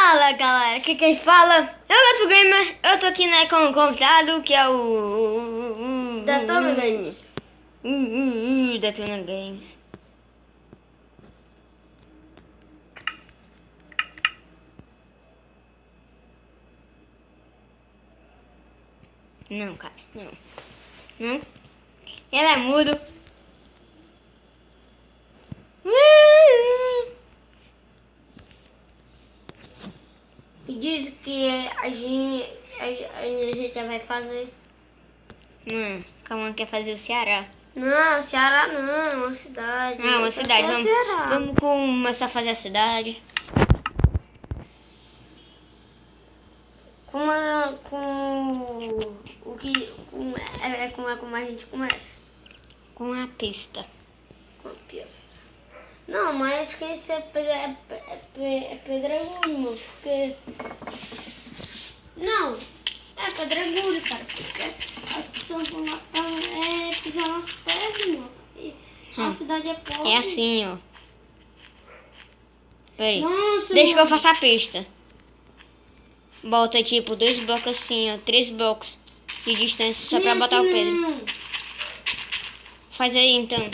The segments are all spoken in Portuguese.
Fala galera, aqui quem fala é o Gato Gamer. Eu tô aqui né, com um convidado que é o Detona Games. Detona Games. Não, cara, não. Não. Ele é mudo. E diz que a gente vai fazer. Calma, quer fazer o Ceará. Não, Ceará não, uma cidade. Ah, uma cidade. Vamos começar a fazer a cidade. Como a gente começa? Com a pista. Com a pista. Não, mas quem é pedregulho, meu, porque... Não, é pedregulho, cara, porque as pessoas vão lá pisar nas pedras, meu. E a cidade é pobre. É assim, ó. Pera aí. Nossa, Deixa que eu mano. faça a pista. Bota tipo 2 blocos assim, ó. 3 blocos de distância só pra Não, botar o assim Pedro. não. Faz aí então.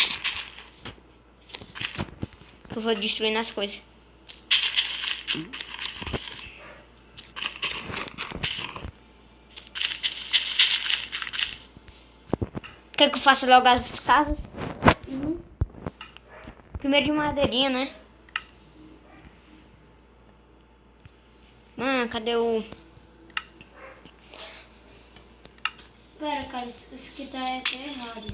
Eu vou destruindo as coisas. Quer que eu faça logo as casas? Primeiro de madeirinha, né? Cadê o... Pera, cara, isso aqui tá errado.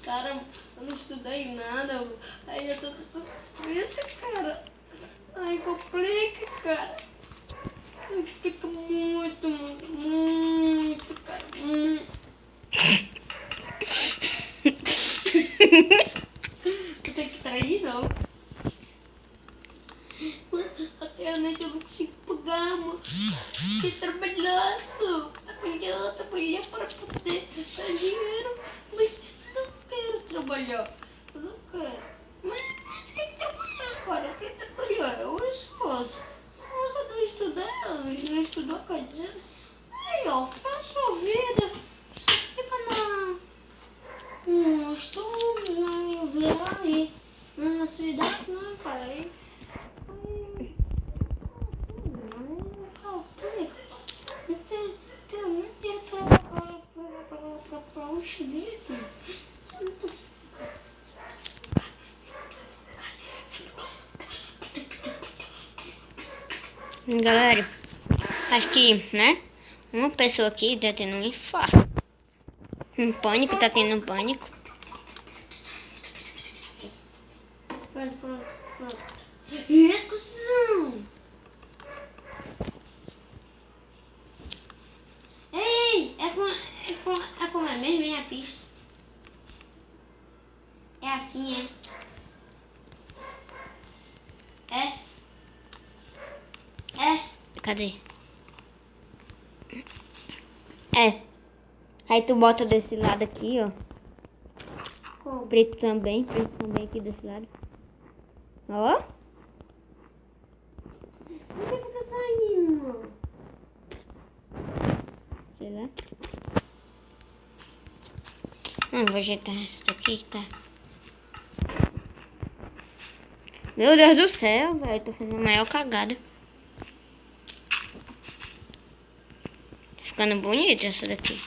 Cara, eu não estudei nada, aí eu tô com essas coisas, cara. Aí complica, cara. Complica muito, cara. Eu tenho que trair, não. Até a noite eu não consigo pagar, mano. Que trabalhaço. Trabalhar para poder ganhar dinheiro. Mas não quero trabalhar. Eu não quero. Mas tem que trabalhar, cara. Tem que trabalhar. Eu esforço. Você não estudar, não estudou, quer dizer. Aí, ó, faz sua vida. Você fica no estudo, né? Ver aí. Na cidade, não, cara. Aí Galera, acho que, né? Uma pessoa aqui tá tendo um infarto. Um pânico, tá tendo um pânico. Pronto. Recusão! Ei, é como é mesmo, vem a pista. É assim, é? Cadê? É. Aí tu bota desse lado aqui, ó. Preto também aqui desse lado. Ó. Por que fica saindo? Sei lá. Vou ajeitar isso aqui, tá? Meu Deus do céu, velho. Tô fazendo a maior cagada. Tá ficando bonita essa daqui.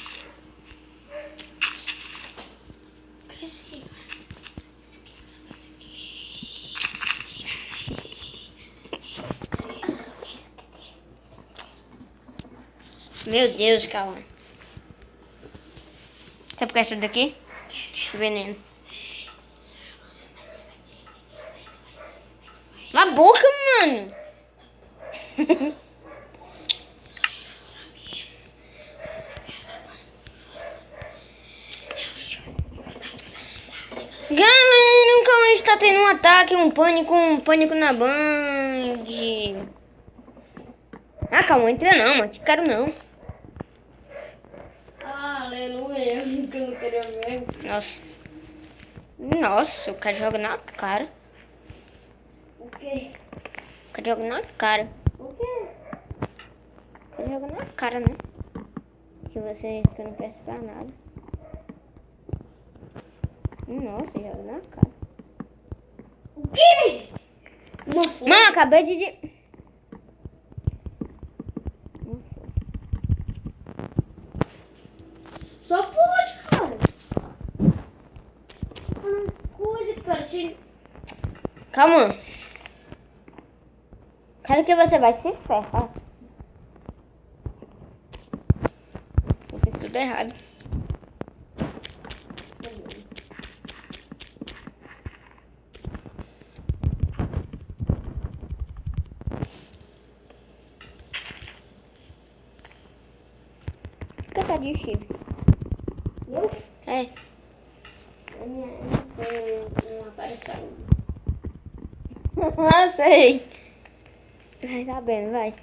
Meu Deus, calma. Sabe por que essa daqui? Veneno. Na boca, mano. Galera, como está tendo um ataque, um pânico na Band. Ah, calma, entra não, mano. Quero não. Aleluia, que eu não queria ver. Nossa. Nossa, o cara joga na cara. O quê? O cara joga na cara. O quê? O cara joga na cara, né? Que você não presta pra nada. Nossa, joga na cara. O quê? Uma folha? Mano, acabei de... Só pode, cara. Uma coisa, cara. Você... Calma. Quero que você vai se ferrar. Eu fiz tudo errado. Fica de chifre. Eu? É. Não apareceu. Ah, sei. Vai, tá bem, vai.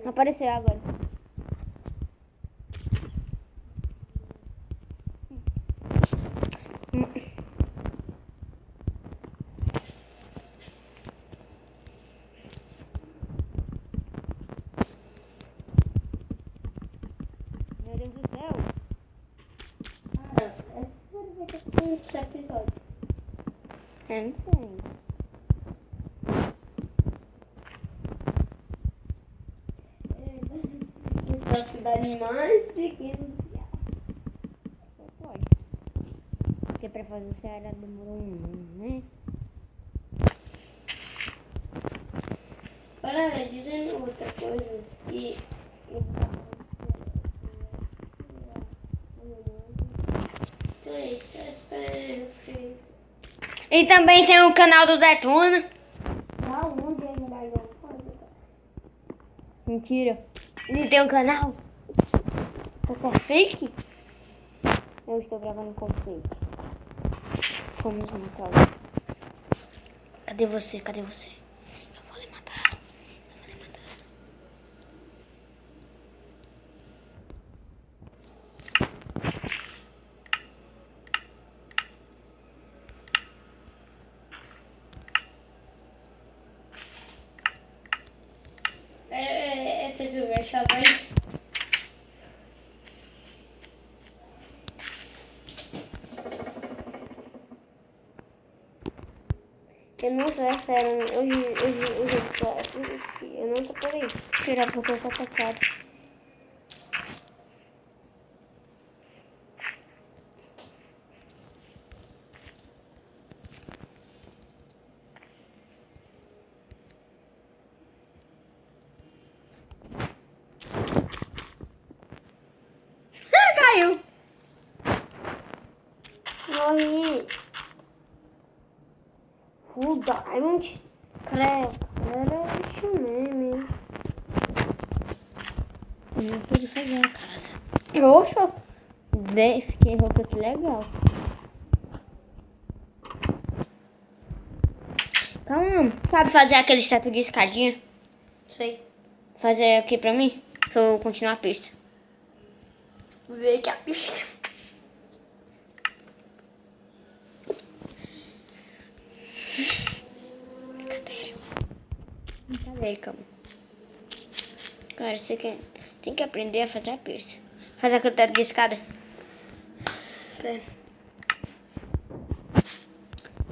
Apareceu agora. Meu Deus do céu. Cara, essa vai ter que ser esse episódio. Eu não sei. Da cidade mais pequena do Ceará. Só pode. Porque pra fazer o Ceará demorou um ano, né? Para dizendo outra coisa que então é isso, eu espero que E também tem o canal do Detona. da onde ele vai dar coisa. Mentira. Ele tem um canal. Você é fake? Eu estou gravando com fake. Vamos matar. Cadê você? Cadê você? Eu vou lhe matar. Eu vou lhe matar. Fez o gancho mais. Eu não sei, é sério. Hoje eu não tô por aí. Tirar porque eu sou pecado. Caiu. Morri. Full Diamond. Creio mesmo. Eu não pude fazer a casa. Oxa. Fiquei roupa que legal. Calma. Sabe fazer aquele estátua de escadinha? Sei. Fazer aqui pra mim? Pra eu continuar a pista. Vou ver aqui a pista. Cadê, calma. Cara, você tem que aprender a fazer a pista. Fazer aquele teto de escada. É.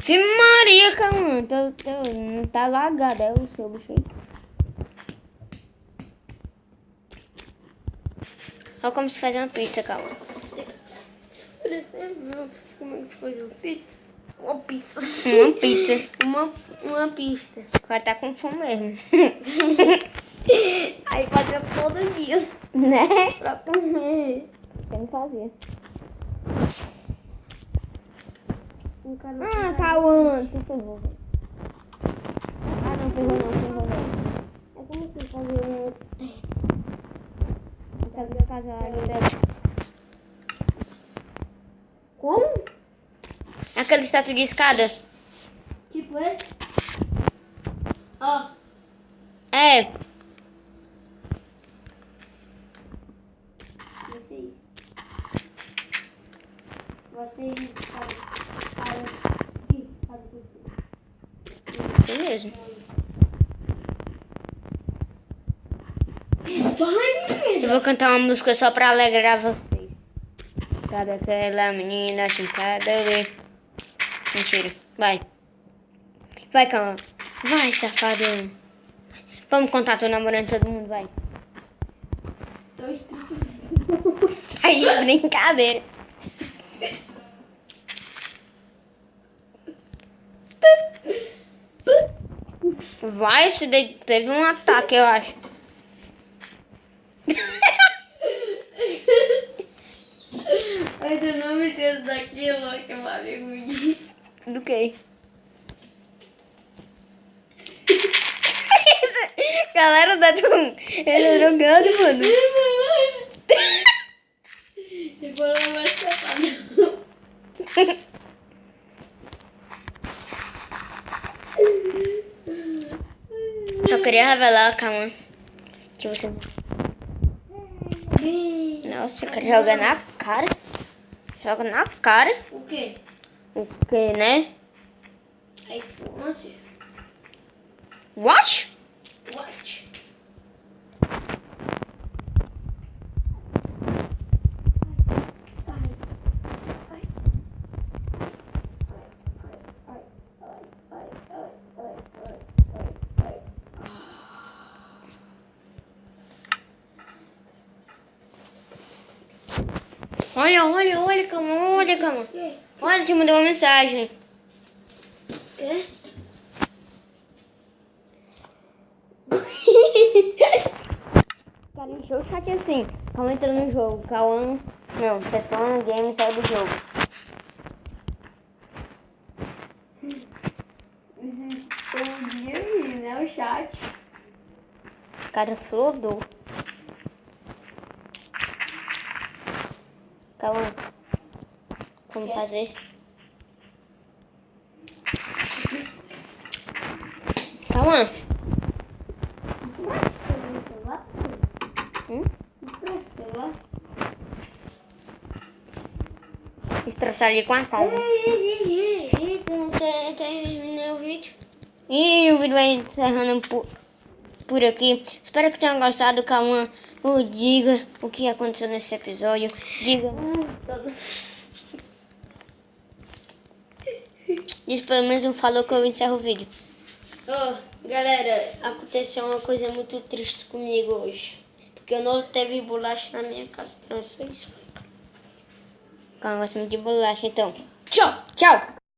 Filho Maria, calma. Não tá lagado, é o seu bicho aí. Olha como se faz uma pista, calma. Olha, você viu como é que se faz uma pizza? Uma pizza. Uma pizza. Uma pista. O cara tá com fome mesmo. Aí fazia todo dia. Né? Pra comer. Eu não fazia. Um cara Ah, calma. Tu ferrou. Ah, não ferrou não. É como se fazia A casa ainda... Como? Aquele estátua de escada. Tipo esse? Ó. É. Esse aí. Isso mesmo. Eu vou cantar uma música só pra alegrar vocês. Sabe aquela menina sentada ali? Mentira. Vai. Vai, calma. Vai, safado. Vamos contar, tô namorando todo mundo, vai. Tá de brincadeira. Vai, se teve um ataque, eu acho. Ai, eu não me esqueço daquilo que o amigo me disse. Do que? Galera, tá tão... Ele é drogado, mano. E falou mais safado. Só queria revelar, calma. Que você... Nossa, eu quero jogar na cara. Joga na cara. O quê? O que, né? iPhone. What? What? Olha, calma. Olha, te mandou uma mensagem. Quê? Cara, encheu o chat assim. Calma entrando no jogo. Calma. Não, Tetona Game saiu do jogo. Respondia aí, né? O chat. Cara, flodou. Calma. Como fazer? Calma. Estressar ali com a casa. Terminei o vídeo. E o vídeo vai encerrando por aqui. Espero que tenham gostado. Calma. Diga o que aconteceu nesse episódio. Diga. Diz pelo menos um falou que eu encerro o vídeo. Galera, aconteceu uma coisa muito triste comigo hoje. Porque eu não teve bolacha na minha casa. Então, é só isso. Calma, eu gosto muito de bolacha, então. Tchau!